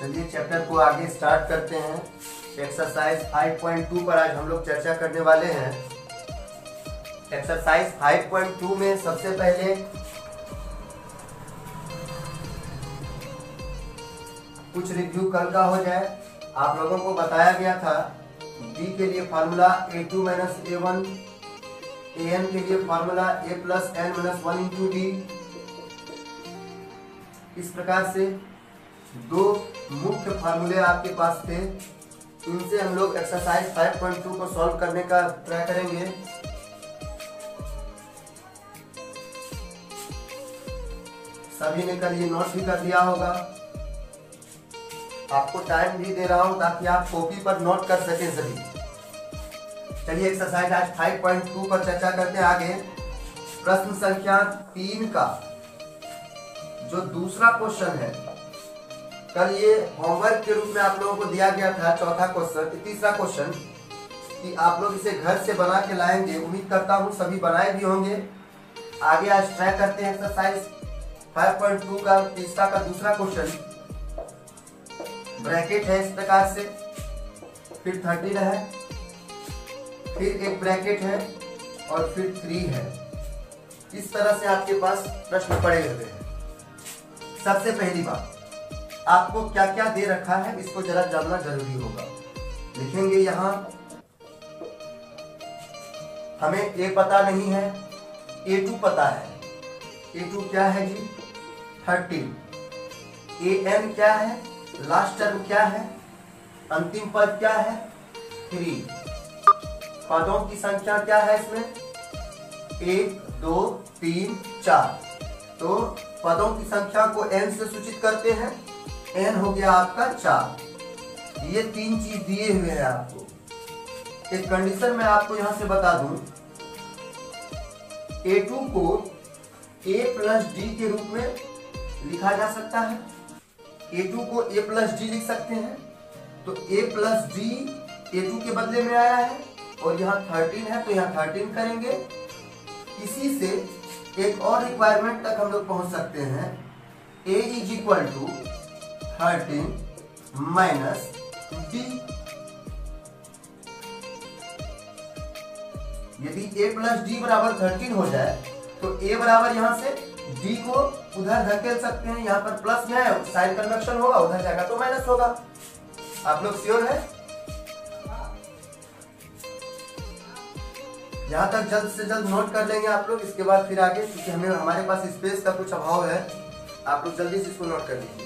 चलिए चैप्टर को आगे स्टार्ट करते हैं। एक्सरसाइज 5.2 पर आज हम लोग चर्चा करने वाले हैं। एक्सरसाइज 5.2 में सबसे पहले कुछ रिव्यू कल का हो जाए। आप लोगों को बताया गया था d के लिए formula a2 minus a1, an के लिए formula a plus n minus 1 into D. इस प्रकार से दो मुख्य फार्मूले आपके पास थे, इनसे हम लोग एक्सरसाइज 5.2 को सॉल्व करने का ट्राई करेंगे। सभी ने कल ये नोट भी कर दिया होगा। आपको टाइम भी दे रहा हूं ताकि आप कॉपी पर नोट कर सकें सभी। चलिए एक्सरसाइज आज 5.2 पर चर्चा करते हैं आगे। प्रश्न संख्या 3 का जो दूसरा क्वेश्चन है, कल ये होमवर्क के रूप में आप लोगों को दिया गया था। चौथा क्वेश्चन, तीसरा क्वेश्चन कि आप लोग इसे घर से बना के लाएंगे। उम्मीद करता हूँ सभी बनाए भी होंगे। आगे आज ट्राई करते हैं एक्सरसाइज 5.2 का तीसरा का दूसरा क्वेश्चन। ब्रैकेट है इस प्रकार से, फिर 13 है, फिर एक ब्रैकेट है और फिर 3 है। इस तरह से आपके पास प्रश्न पड़े हुए हैं। सबसे पहली बात, आपको क्या क्या दे रखा है इसको जरा जानना जरूरी होगा। लिखेंगे यहाँ, हमें a पता नहीं है, a2 पता है। a2 क्या है जी? 13। an क्या है? लास्ट टर्म क्या है? अंतिम पद क्या है? 3। पदों की संख्या क्या है इसमें? 1 2 3 4। तो पदों की संख्या को n से सूचित करते हैं। n हो गया आपका 4। ये 3 चीज दिए हुए हैं आपको। एक कंडीशन मैं आपको यहां से बता दूं, a2 को a प्लस डी के रूप में लिखा जा सकता है। a2 को a प्लस डी लिख सकते हैं। तो a प्लस डी a2 के बदले में आया है और यहाँ 13 है तो यहाँ 13 करेंगे। इसी से एक और रिक्वायरमेंट तक हम लोग पहुंच सकते हैं। a is equal to 13 minus D. यदि a प्लस डी बराबर 13 हो जाए तो a बराबर यहाँ से d को उधर धकेल सकते हैं। यहाँ पर प्लस में है, साइन कन्वेक्शन होगा, उधर जाएगा तो माइनस होगा। आप लोग श्योर है? यहाँ तक जल्द से जल्द नोट कर लेंगे आप लोग। इसके बाद फिर आगे, क्योंकि हमारे पास स्पेस का कुछ अभाव है, आप लोग जल्दी से इसको नोट कर लीजिए।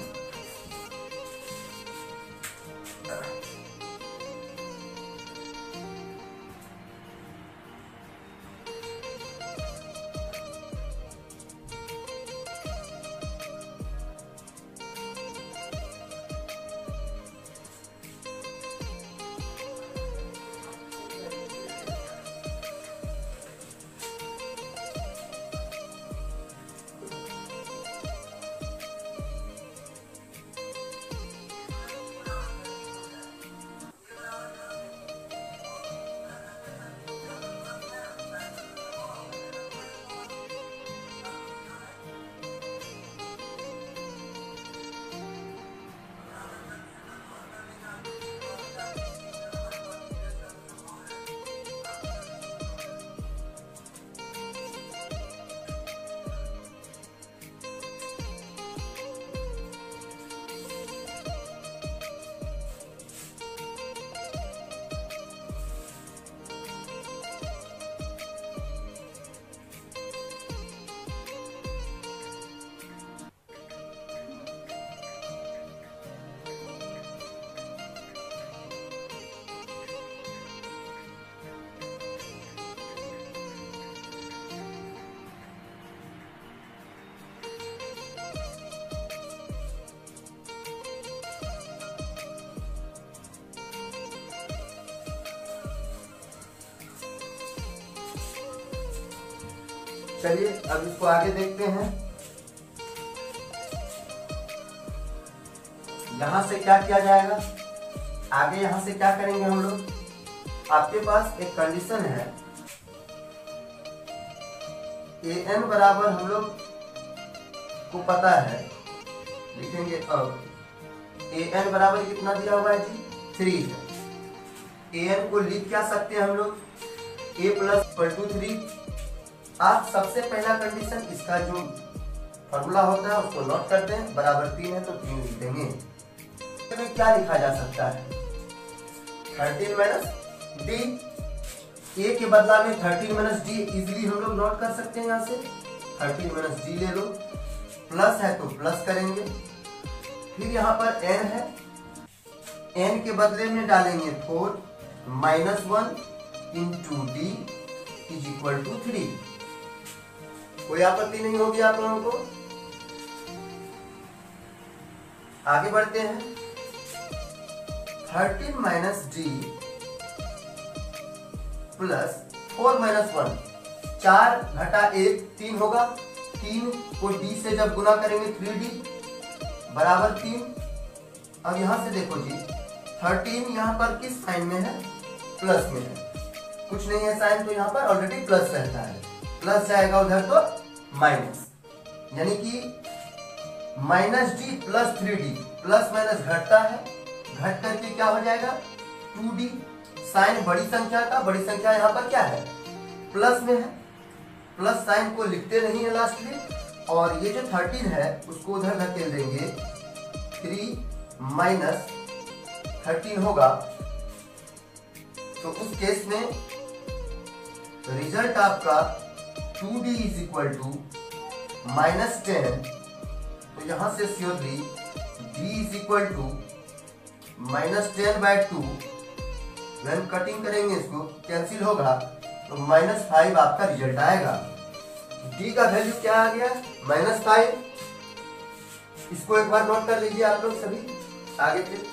चलिए अब इसको आगे देखते हैं। यहां से क्या किया जाएगा आगे? यहां से क्या करेंगे हम लोग? आपके पास एक कंडीशन है, an बराबर हम लोग को पता है, लिखेंगे अब an बराबर कितना दिया हुआ है जी 3 है। an को लिख क्या सकते हैं हम लोग a प्लस इक्वल टू 3। आप सबसे पहला कंडीशन इसका जो फॉर्मूला होता है उसको नोट करते हैं, बराबर 3 है तो 3 लिख देंगे। इसमें क्या लिखा जा सकता है 13 माइनस डी। a के बदला में 13 माइनस डी इजिली हम लोग नोट कर सकते हैं। यहाँ से 13 माइनस डी ले लो, प्लस है तो प्लस करेंगे। फिर यहाँ पर n है, n के बदले में डालेंगे 4 minus 1 into D is equal to 3। कोई आपत्ति नहीं होगी आप लोगों को। आगे बढ़ते हैं 13 माइनस डी प्लस 4 माइनस 1, 4 घटा 1 3 होगा, 3 को डी से जब गुना करेंगे 3d बराबर 3। अब यहां से देखो जी 13 यहां पर किस साइन में है प्लस में है, कुछ नहीं है साइन तो यहां पर ऑलरेडी प्लस रहता है, प्लस जाएगा उधर तो माइनस, यानी कि minus D plus 3d, plus minus घटता है, घट करके क्या हो जाएगा 2d। साइन बड़ी संख्या का, बड़ी संख्या यहाँ पर क्या है प्लस में है, प्लस साइन को लिखते नहीं है लास्ट में, और ये जो 13 है उसको उधर धकेल देंगे, 3 माइनस 13 होगा। तो उस केस में रिजल्ट आपका 2d is equal to minus 10। तो यहां से surely d is equal to minus 10/2। When cutting करेंगे इसको कैंसिल होगा तो -5 आपका रिजल्ट आएगा। d का वैल्यू क्या आ गया -5। इसको एक बार नोट कर लीजिए आप लोग सभी आगे फिर।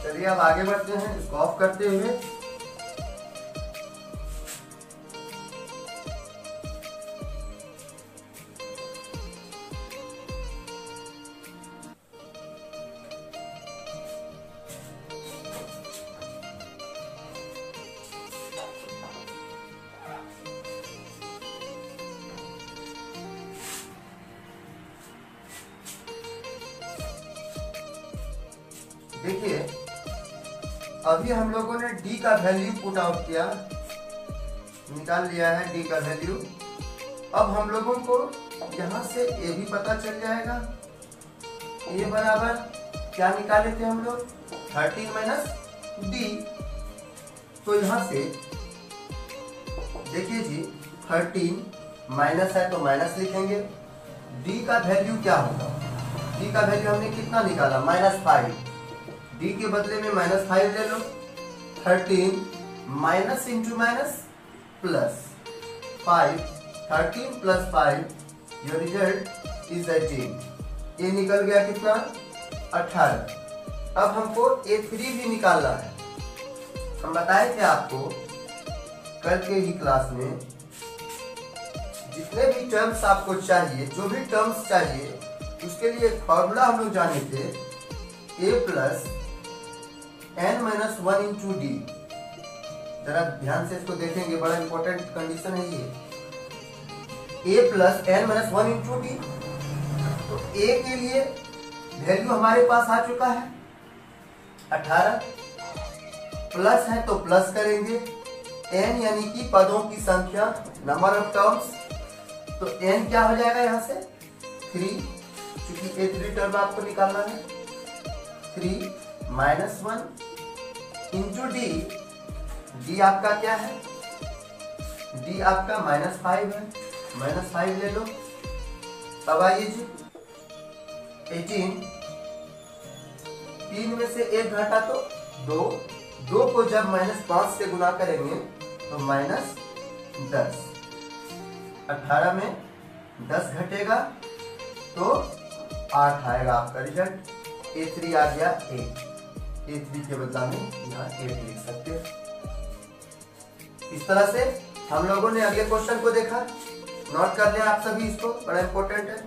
चलिए अब आगे बढ़ते हैं इसको ऑफ करते हुए। देखिए अभी हम लोगों ने d का वैल्यू पुट आउट किया, निकाल लिया है d का वैल्यू। अब हम लोगों को यहाँ से a भी पता चल जाएगा। a बराबर क्या निकाले थे हम लोग 13 माइनस डी। तो यहां से देखिए जी 13 माइनस है तो माइनस लिखेंगे। डी का वैल्यू क्या होगा? डी का वैल्यू हमने कितना निकाला? -5। डी के बदले में -5 ले लो। 13 minus into minus plus 5, 13 plus 5 your result is 18। ये निकल गया कितना? 18। अब हमको A3 भी निकालना है। हम बताए थे आपको कल के ही क्लास में, जितने भी टर्म्स आपको चाहिए, जो भी टर्म्स चाहिए, उसके लिए एक फॉर्मूला हम लोग जाने थे, a plus n minus 1 into D. जरा ध्यान से इसको देखेंगे, बड़ा इंपॉर्टेंट कंडीशन है ये। a plus n minus 1 into D. तो a के लिए वैल्यू हमारे पास आ चुका है 18, प्लस है तो प्लस करेंगे। n यानी कि पदों की संख्या, नंबर ऑफ टर्म्स, तो n क्या हो जाएगा यहाँ से? 3, क्योंकि A3 टर्म आपको निकालना है। 3 माइनस 1 इंटू डी। डी आपका क्या है? डी आपका -5 है, -5 ले लो। अब आइए जी 18, 3 में से 1 घटा तो 2, 2 को जब -5 से गुना करेंगे तो -10। 18 में 10 घटेगा तो 8 आएगा आपका रिजल्ट। A3 आ गया 8। A3 के बदला में यहाँ 8 लिख सकते हैं। इस तरह से हम लोगों ने अगले क्वेश्चन को देखा। नोट कर लें आप सभी इसको, बड़ा इंपॉर्टेंट है।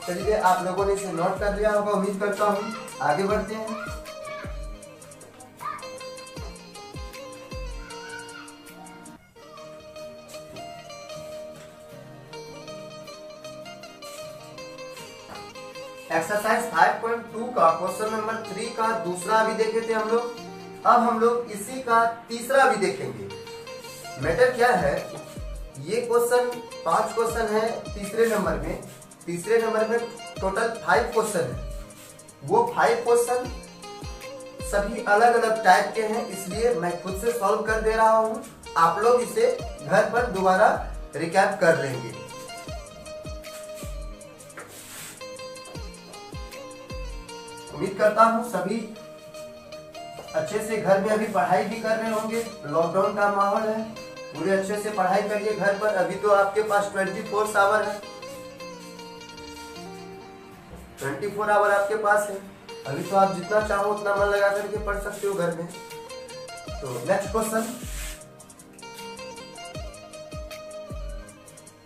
चलिए आप लोगों ने इसे नोट कर लिया होगा, उम्मीद करता हूँ। आगे बढ़ते हैं। एक्सरसाइज 5.2 का क्वेश्चन नंबर 3 का दूसरा भी देखे थे हम लोग। अब हम लोग इसी का तीसरा भी देखेंगे। मैटर क्या है, ये क्वेश्चन 5 क्वेश्चन है तीसरे नंबर में। तीसरे नंबर में टोटल 5 क्वेश्चन है। वो 5 क्वेश्चन सभी अलग अलग टाइप के हैं, इसलिए मैं खुद से सॉल्व कर दे रहा हूँ। आप लोग इसे घर पर दोबारा रिकैप कर लेंगे। उम्मीद करता हूँ सभी अच्छे से घर में अभी पढ़ाई भी कर रहे होंगे। लॉकडाउन का माहौल है, पूरे अच्छे से पढ़ाई करिए घर पर। अभी तो आपके पास 24 आवर है, 24 आवर आपके पास है। अभी तो आप जितना चाहो उतना मन लगा करके पढ़ सकते हो घर में। तो नेक्स्ट क्वेश्चन,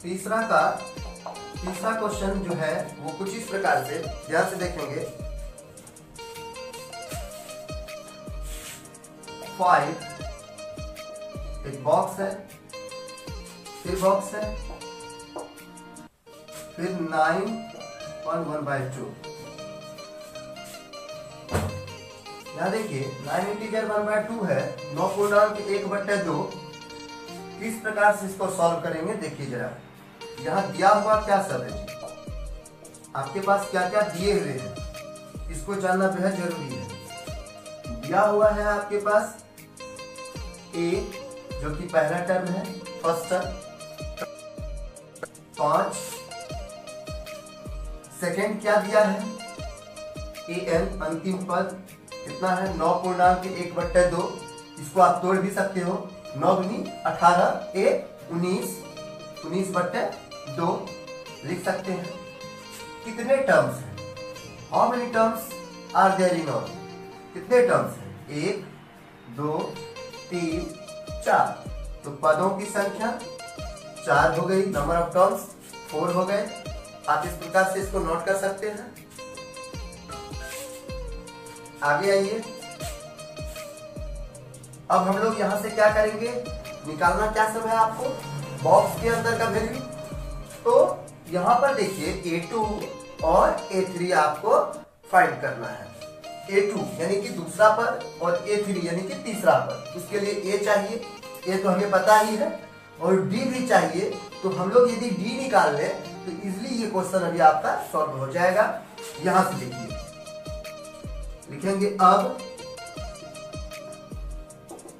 तीसरा क्वेश्चन जो है वो कुछ इस प्रकार से, ध्यान से देखेंगे। 5 एक बॉक्स है, फिर बॉक्स है, फिर 9 और 1/2। यहाँ देखिए 9 इंटीजर 1/2 है, 9 पूर्णांक 1/2। किस प्रकार से इसको सॉल्व करेंगे देखिए जरा। यहाँ दिया हुआ क्या सब है जी, आपके पास क्या क्या दिए हुए हैं, इसको जानना बेहद जरूरी है। दिया हुआ है आपके पास a जो कि पहला टर्म है, फर्स्ट टर्म, 5। सेकेंड क्या दिया है, an अंतिम पद कितना है, 9 पूर्णांक 1/2। इसको आप तोड़ भी सकते हो, 9 दूनी 18, a 19, 19/2 लिख सकते हैं। कितने टर्म्स हैं, how many terms are there in all, कितने टर्म्स हैं, 1 2 3 4। तो पदों की संख्या 4 हो गई, नंबर ऑफ टर्म्स 4 हो गए। आप इस प्रकार से इसको नोट कर सकते हैं। आगे आइए, अब हम लोग यहां से क्या करेंगे, निकालना क्या सब है आपको, बॉक्स के अंदर का वैल्यू। तो यहां पर देखिए A2 और A3 आपको फाइंड करना है। A2 यानी कि दूसरा पद और A3 यानी कि तीसरा पद। उसके लिए A चाहिए, A तो हमें पता ही है, और D भी चाहिए। तो हम लोग यदि D निकाल लें तो इजिली ये क्वेश्चन अभी आपका सॉल्व हो जाएगा। यहां से देखिए, लिखेंगे अब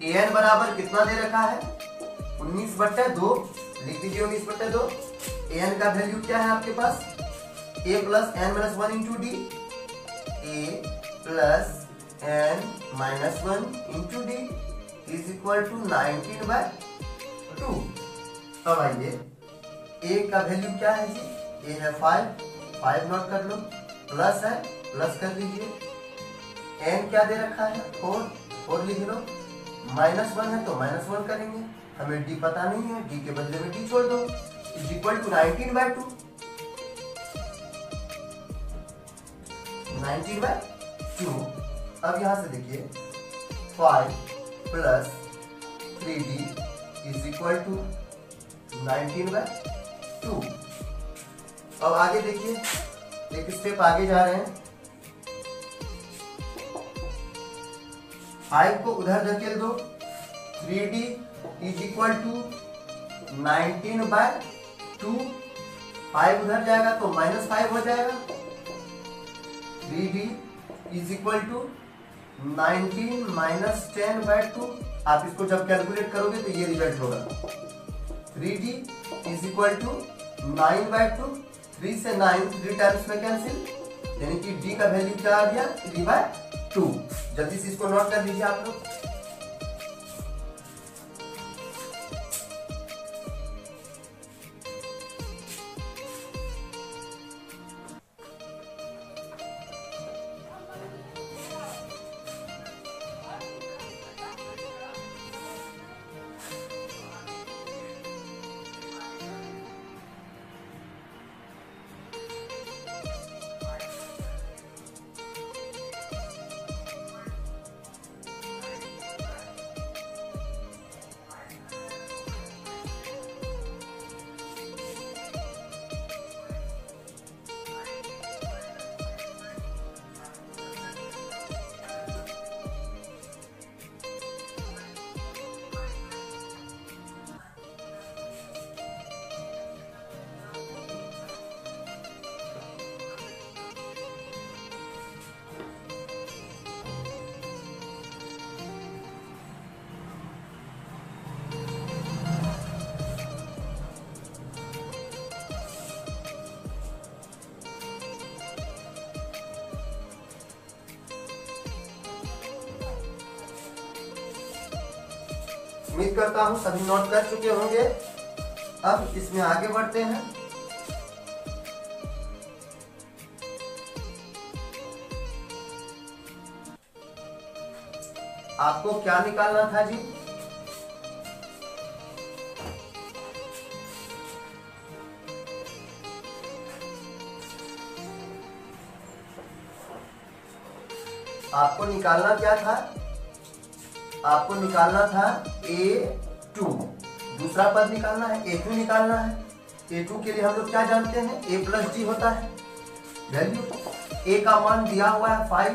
an बराबर कितना दे रखा है, 19/2। लिख दीजिए 19/2। an का वैल्यू क्या है आपके पास, a plus n minus 1 into D, a plus n minus 1 into D is equal to 19/2। अब आइए a का वैल्यू क्या है जी, a है 5 नोट कर लो, प्लस है प्लस कर दीजिए, n क्या दे रखा है 4 लिख लो, माइनस 1 है तो माइनस 1 करेंगे, हमें d पता नहीं है, d के बदले में d छोड़ दो, इज इक्वल टू 19/2। 19/2। अब यहां से देखिए 5 plus 3d is equal to 19/2। अब आगे देखिए, एक स्टेप आगे जा रहे हैं, 5 को उधर धकेल दो, 3d इज इक्वल टू 19/2। 5 उधर जाएगा तो -5 हो जाएगा, 3d is equal to 19 minus 10/2। आप इसको जब कैलकुलेट करोगे तो ये रिजल्ट होगा, 3d इज इक्वल टू 9/2। 3 से 9 3 टाइम्स में कैंसिल, यानी कि d का वैल्यू क्या आ गया, 3/2। जल्दी से इसको नोट कर लीजिए आप लोग। उम्मीद करता हूं सभी नोट कर चुके होंगे। अब इसमें आगे बढ़ते हैं। आपको क्या निकालना था जी? आपको निकालना क्या था? आपको निकालना था A2, दूसरा पद निकालना है, A2 निकालना है। A2 के लिए हम लोग क्या जानते हैं? A प्लस डी होता है। वैल्यू A का मान दिया हुआ है 5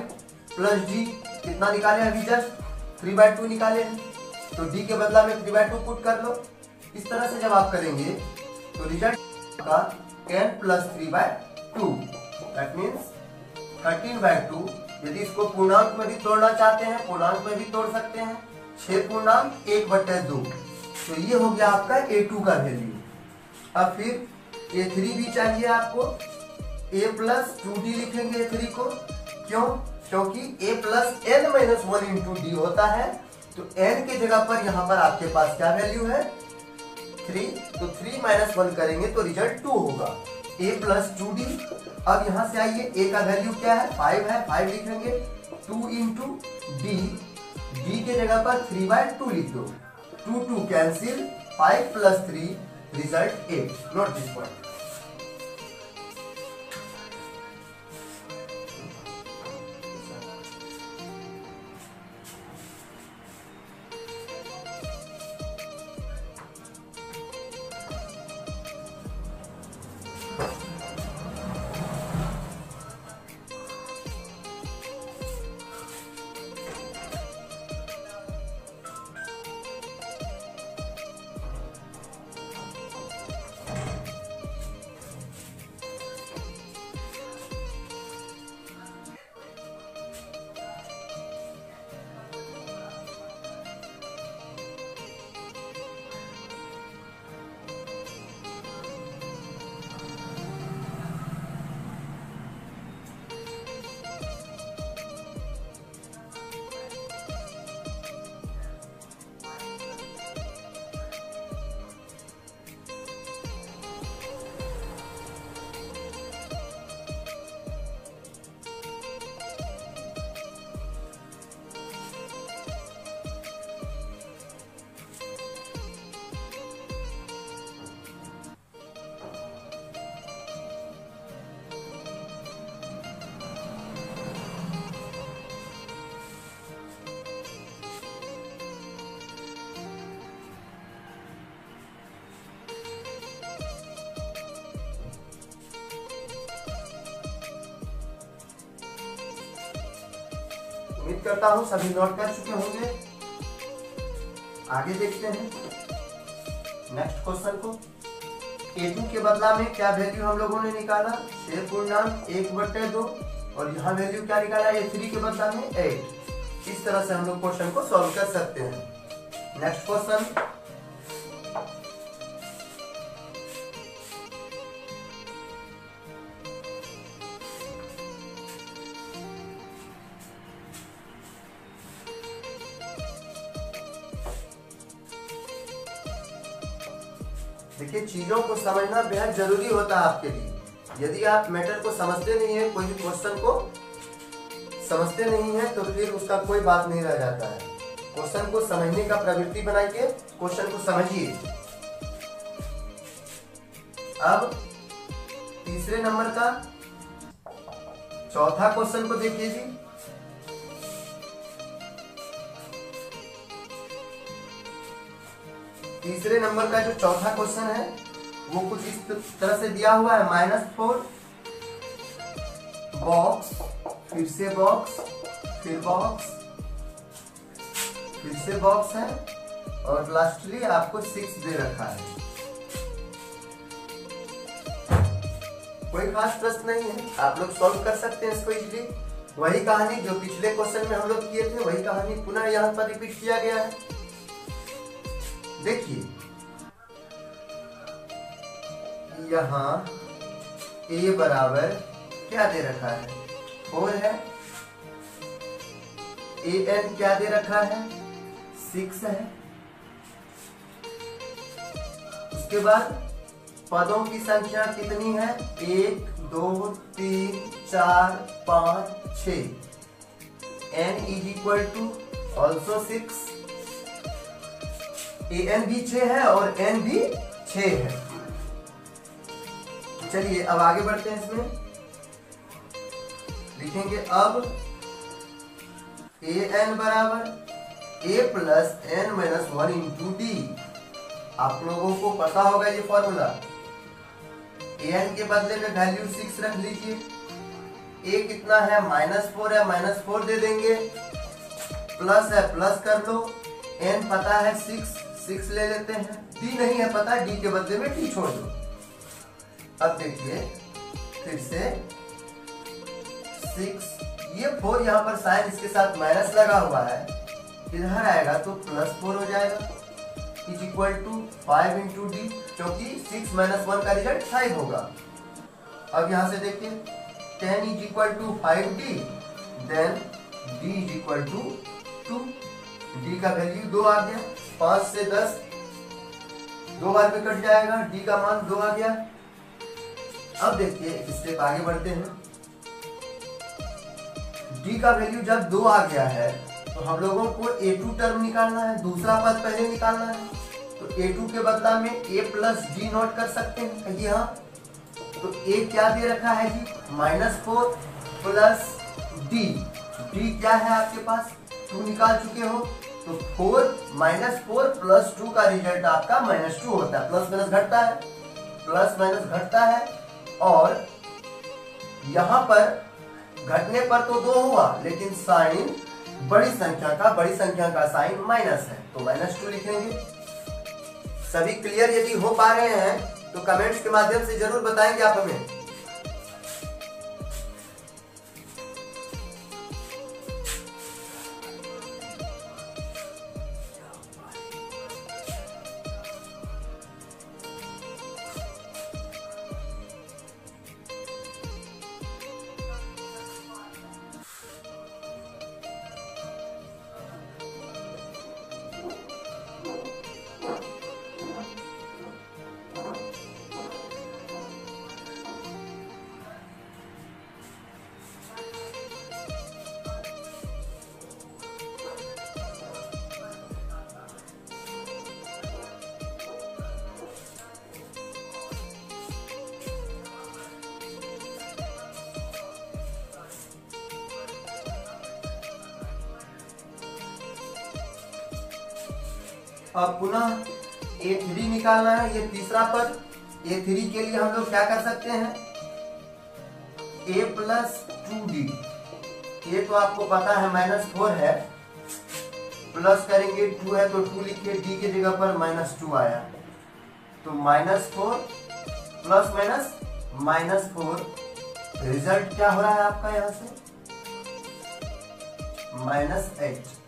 प्लस डी, कितना निकाले अभी जस्ट? 3/2 निकाले हैं, तो D के बदला में 3/2 पुट कर लो। इस तरह से जब आप करेंगे तो रिजल्ट का n प्लस 3/2, दैट मीन्स 13/2। यदि इसको पूर्णांक में भी तोड़ना चाहते हैं, पूर्णांक में भी तोड़ सकते हैं, 6 पूर्णांक 1/2। तो ये हो गया आपका A2 का वैल्यू। अब फिर A3 भी चाहिए आपको, A प्लस 2D लिखेंगे A3 को। क्यों? क्योंकि A plus n-1 into D होता है, तो n के जगह पर यहाँ पर आपके पास क्या वैल्यू है? 3, तो 3 - 1 करेंगे तो रिजल्ट 2 होगा। A plus 2D। अब यहाँ से आइए, A का वैल्यू क्या है? 5 है, 5 लिखेंगे। 2 इंटू डी, डी के जगह पर 3/2 लिख दो। 2 cancel, 5 plus 3 result 8। Note this point. उम्मीद करता हूं सभी नोट कर चुके होंगे। आगे देखते हैं नेक्स्ट क्वेश्चन को। A2 के बदला में क्या वैल्यू हम लोगों ने निकाला? 6 पूर्णांक 1/2, और यहाँ वैल्यू क्या निकाला? A3 के बदला में 8। इस तरह से हम लोग क्वेश्चन को सॉल्व कर सकते हैं। नेक्स्ट क्वेश्चन, देखिए चीजों को समझना बेहद जरूरी होता है आपके लिए। यदि आप मैटर को समझते नहीं है, कोई भी क्वेश्चन को समझते नहीं है, तो फिर उसका कोई बात नहीं रह जाता है। क्वेश्चन को समझने का प्रवृत्ति बनाइए, क्वेश्चन को समझिए। अब तीसरे नंबर का चौथा क्वेश्चन को देखिए जी। तीसरे नंबर का जो चौथा क्वेश्चन है वो कुछ इस तरह से दिया हुआ है। -4 बॉक्स, फिर से बॉक्स, फिर बॉक्स, फिर से बॉक्स है, और लास्टली आपको 6 दे रखा है। कोई खास प्रश्न नहीं है, आप लोग सॉल्व कर सकते हैं इसको इजीली। वही कहानी जो पिछले क्वेश्चन में हम लोग किए थे, वही कहानी पुनः यहाँ पर रिपीट किया गया है। देखिए यहाँ A बराबर क्या दे रखा है? 4 है। AN क्या दे रखा है? 6 है। उसके बाद पदों की संख्या कितनी है? 1 2 3 4 5 6। N = ऑल्सो 6, an भी 6 है और n भी 6 है। चलिए अब आगे बढ़ते हैं, इसमें लिखेंगे अब an बराबर a plus n minus 1 into D. आप लोगों को पता होगा ये फॉर्मूला। an के बदले में वैल्यू 6 रख लीजिए, a कितना है -4 है, -4 दे देंगे, प्लस है प्लस कर लो, n पता है 6 ले लेते हैं, d नहीं है पता, d के बदले में t छोड़ दो। अब देखिए फिर से 6, ये 4 यहाँ पर साइन इसके साथ माइनस लगा हुआ है, इधर आएगा तो +4 हो जाएगा, is equal to 5 into D, क्योंकि 6 माइनस 1 का रिजल्ट 5 होगा। अब यहाँ से देखिए 10 is equal to 5d, then d is equal to 2, d का वैल्यू 2 आ गया, 5 से 10 2 बार में कट जाएगा, d का मान 2 आ गया। अब देखिए एक स्टेप आगे बढ़ते हैं, d का वैल्यू जब 2 आ गया है तो हम लोगों को a2 टर्म निकालना है, दूसरा पद पहले निकालना है, तो a2 के बदला में a प्लस डी नोट कर सकते हैं, कहिए हाँ। तो a क्या दे रखा है जी, -4 प्लस d, d क्या है आपके पास 2 निकाल चुके हो, तो 4 प्लस 2 का रिजल्ट आपका -2 होता है, प्लस माइनस घटता है, प्लस माइनस घटता है, और यहाँ पर घटने पर तो 2 हुआ, लेकिन साइन बड़ी संख्या का साइन माइनस है, तो -2 लिखेंगे। सभी क्लियर यदि हो पा रहे हैं तो कमेंट्स के माध्यम से जरूर बताएंगे आप हमें। अब पुनः a3 निकालना है, ये तीसरा पद। a3 के लिए हम लोग क्या कर सकते हैं, a प्लस 2d, a तो आपको पता है -4 है, प्लस करेंगे 2 है तो 2 लिखिए, d की जगह पर -2 आया, तो -4 प्लस माइनस -4, रिजल्ट क्या हो रहा है आपका यहां से -8।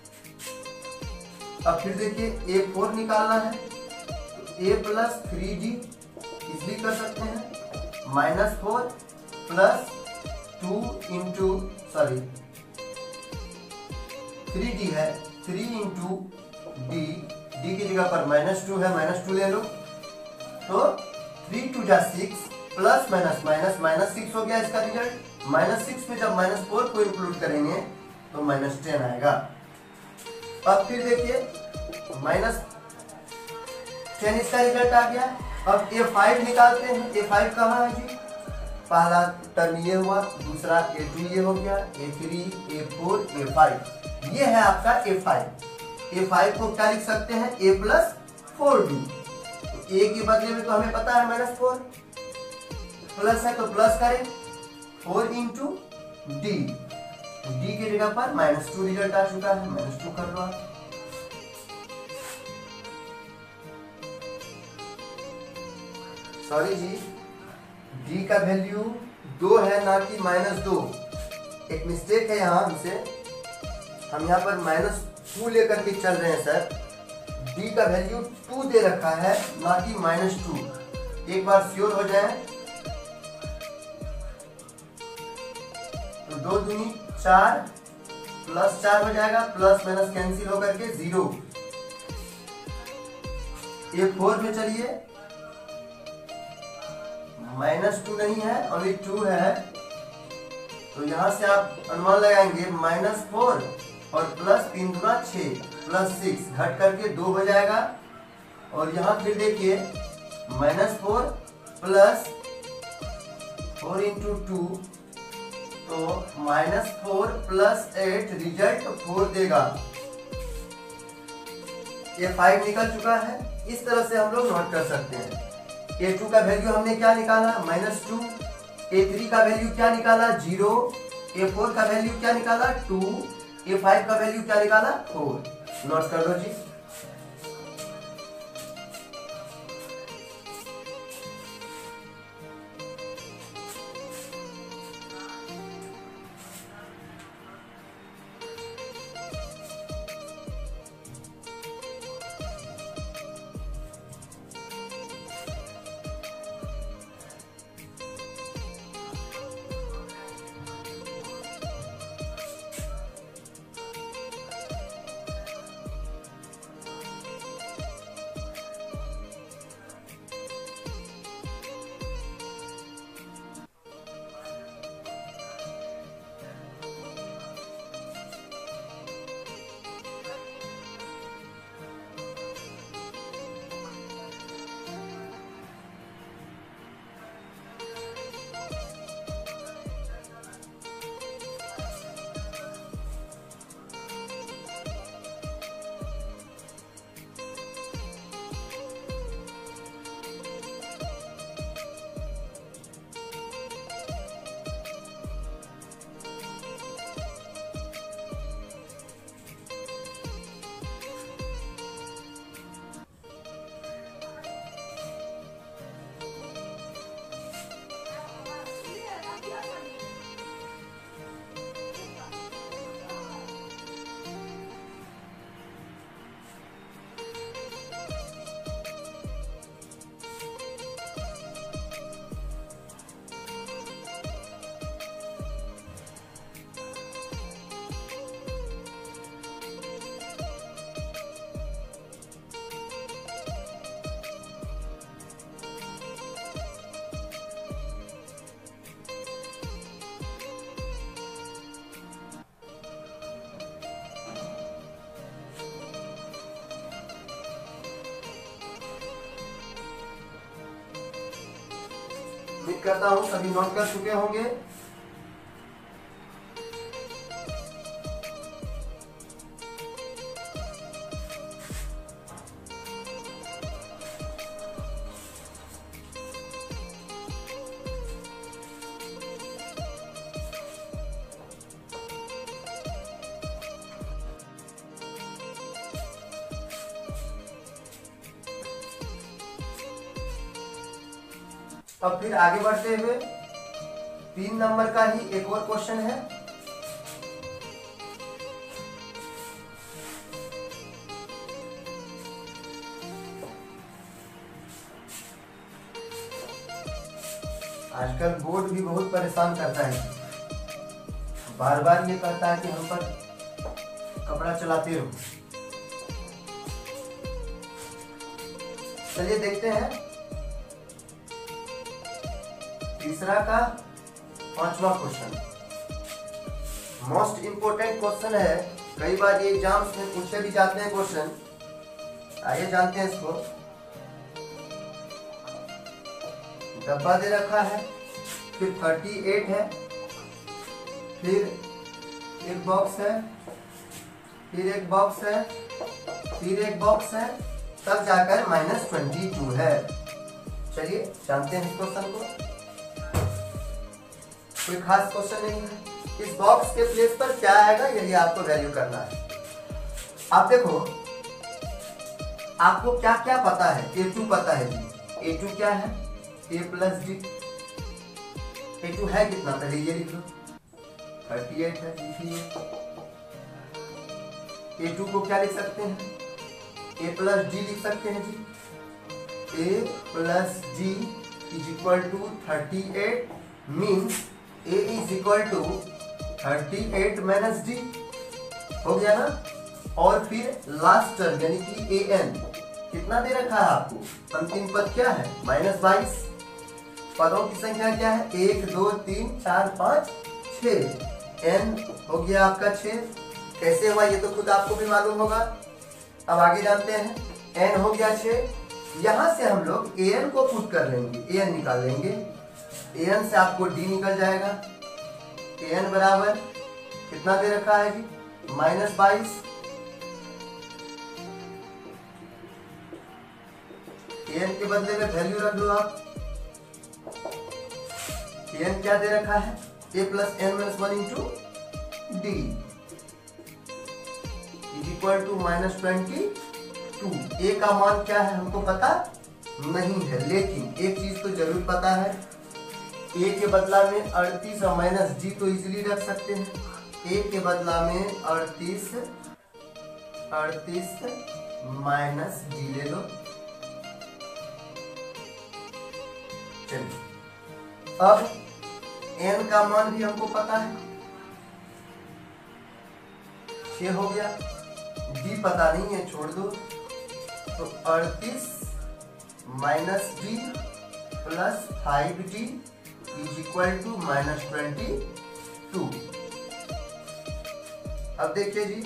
अब फिर देखिए a4 निकालना है, तो a प्लस 3d इसलिए कर सकते हैं, -4 प्लस 2 इंटू 3d है, 3 इंटू d, d की जगह पर -2 है, -2 ले लो, तो 3 2 जा 6 प्लस माइनस -6 हो गया इसका रिजल्ट। -6 में जब -4 को इंक्लूड करेंगे तो -10 आएगा। अब फिर देखिए -10 इसका रिजल्ट आ गया। अब a5 निकालते हैं, a5 कहाँ है जी, पहला टर्म ये हुआ, दूसरा a2 ये हो गया, a3 a4 a5, ये है आपका a5। a5 को क्या लिख सकते हैं, a प्लस 4d, तो a के बदले में तो हमें पता है -4, प्लस है तो प्लस करें, 4 इंटू डी, डी की जगह पर -2 रिजल्ट आ चुका है, -2 कर लो। सॉरी जी, d का वैल्यू 2 है ना कि -2, एक मिस्टेक है यहाँ हमसे, हम यहाँ पर -2 लेकर के चल रहे हैं सर, d का वैल्यू 2 दे रखा है ना कि -2, एक बार श्योर हो जाए। तो 2 दूनी 4 प्लस 4 हो जाएगा, प्लस माइनस कैंसिल होकर के 0। a4 में चलिए, -2 नहीं है, ओनली 2 है, तो यहां से आप अनुमान लगाएंगे -4 और प्लस 3 दूना 6 प्लस 6 घट करके 2 हो जाएगा। और यहाँ फिर देखिए -4 प्लस 4 इंटू 2 तो -4 प्लस 8 रिजल्ट 4 देगा। ये 5 निकल चुका है। इस तरह से हम लोग नोट कर सकते हैं। A2 का वैल्यू हमने क्या निकाला -2, A3 का वैल्यू क्या निकाला 0, A4 का वैल्यू क्या निकाला 2, A5 का वैल्यू क्या निकाला 4। नोट कर दो जी। उम्मीद करता हूं सभी नोट कर चुके होंगे। अब फिर आगे बढ़ते हुए 3 नंबर का ही एक और क्वेश्चन है। आजकल बोर्ड भी बहुत परेशान करता है, बार बार ये कहता है कि हम पर कपड़ा चलाते रहो। चलिए देखते हैं तीसरा का 5वां क्वेश्चन। मोस्ट इंपोर्टेंट क्वेश्चन है, कई बार ये एग्जाम्स में पूछे भी जाते हैं क्वेश्चन। आइए जानते हैं इसको। डब्बा दे रखा है, फिर 38 है, फिर एक बॉक्स है, फिर एक बॉक्स है, फिर एक बॉक्स है, तब जाकर -22 है। चलिए जानते हैं इस क्वेश्चन को। कोई खास क्वेश्चन नहीं है। इस बॉक्स के प्लेस पर क्या आएगा यही आपको वैल्यू करना है। आप देखो, आपको क्या क्या पता है। A2 पता है जी। A2 क्या है? A plus D। A2 है कितना, पहले ये लिख लो। 38 है, लिखिए। A2 को क्या लिख सकते हैं? A प्लस D लिख सकते हैं जी। A plus D is equal to 38 means A is equal to 38 minus D। हो गया ना। और फिर लास्ट टर्म यानी कि AN कितना दे रखा है आपको? अंतिम पद क्या है? -22। पदों की संख्या क्या है? 1 2 3 4 5 6। N हो गया आपका 6। कैसे हुआ ये तो खुद आपको भी मालूम होगा। अब आगे जानते हैं। n हो गया 6, यहां से हम लोग an को पुट कर लेंगे, an निकाल लेंगे। an से आपको d निकल जाएगा। an बराबर कितना दे रखा है जी, -22। an के बदले में वैल्यू रख दो आप। an क्या दे रखा है, a plus n minus 1 into d is equal to -22। a का मान क्या है हमको पता नहीं है, लेकिन एक चीज तो जरूर पता है, a के बदला में 38 और माइनस d तो इजीली रख सकते हैं। a के बदला में 38 माइनस d ले लो। चलिए अब n का मान भी हमको पता है, 6 हो गया। d पता नहीं है, छोड़ दो। तो 38 minus d plus 5d is equal to -22। अब देखिए जी,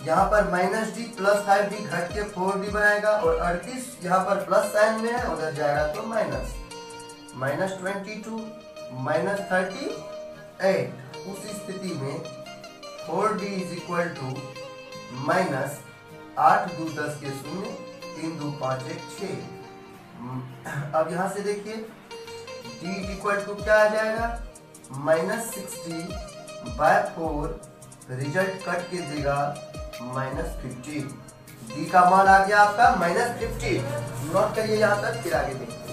यहाँ पर -d प्लस 5d घट के 4d बनाएगा और 38 यहाँ पर प्लस साइन में है, उधर जाएगा तो -22 -38। उस स्थिति में 4d इज इक्वल टू -8 2 10 के 0 3 2 5 1 6। अब यहाँ से देखिए d इज इक्वल टू क्या आ जाएगा, -60/4। रिजल्ट कट के देगा -50। d का मान आ गया आपका -50। नोट करिए यहाँ तक, फिर आगे देखते हैं।